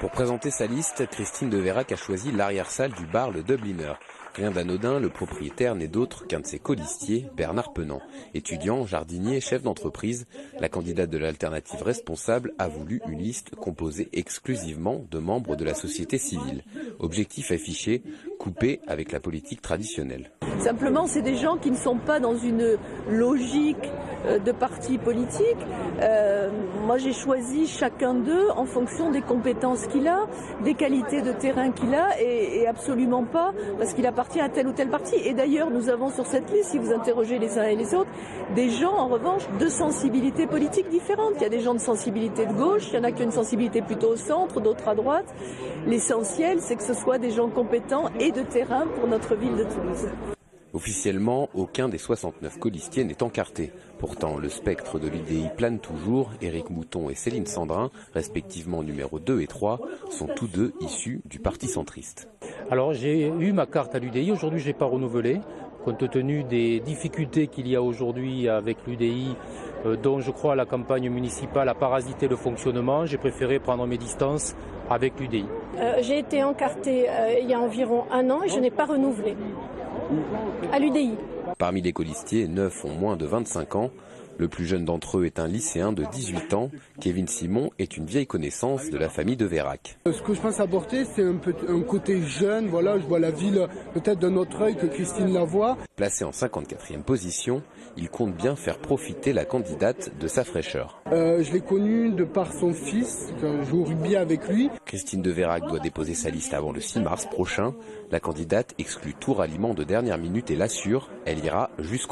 Pour présenter sa liste, Christine de Veyrac a choisi l'arrière-salle du bar Le Dubliner. Rien d'anodin, le propriétaire n'est d'autre qu'un de ses colistiers, Bernard Penant. Étudiant, jardinier, chef d'entreprise, la candidate de l'alternative responsable a voulu une liste composée exclusivement de membres de la société civile. Objectif affiché, couper avec la politique traditionnelle. Simplement, c'est des gens qui ne sont pas dans une logique de parti politique. Moi, j'ai choisi chacun d'eux en fonction des compétences qu'il a, des qualités de terrain qu'il a, et absolument pas parce qu'il appartient à tel ou tel parti. Et d'ailleurs, nous avons sur cette liste, si vous interrogez les uns et les autres, des gens, en revanche, de sensibilités politiques différentes. Il y a des gens de sensibilité de gauche, il y en a qui ont une sensibilité plutôt au centre, d'autres à droite. L'essentiel, c'est que ce soit des gens compétents et de terrain pour notre ville de Toulouse. Officiellement, aucun des 69 colistiers n'est encarté. Pourtant, le spectre de l'UDI plane toujours. Éric Mouton et Céline Sandrin, respectivement numéro 2 et 3, sont tous deux issus du parti centriste. Alors j'ai eu ma carte à l'UDI, aujourd'hui je n'ai pas renouvelé, compte tenu des difficultés qu'il y a aujourd'hui avec l'UDI, dont je crois la campagne municipale a parasité le fonctionnement. J'ai préféré prendre mes distances avec l'UDI. J'ai été encartée il y a environ 1 an et je n'ai pas renouvelé à l'UDI. Parmi les colistiers, 9 ont moins de 25 ans. Le plus jeune d'entre eux est un lycéen de 18 ans. Kevin Simon est une vieille connaissance de la famille de Veyrac. Ce que je pense apporter, c'est un côté jeune. Voilà, je vois la ville peut-être d'un autre œil que Christine la voit. Placé en 54e position, il compte bien faire profiter la candidate de sa fraîcheur. Je l'ai connu de par son fils, je joue au rugby avec lui. Christine de Veyrac doit déposer sa liste avant le 6 mars prochain. La candidate exclut tout ralliement de dernière minute et l'assure, elle ira jusqu'au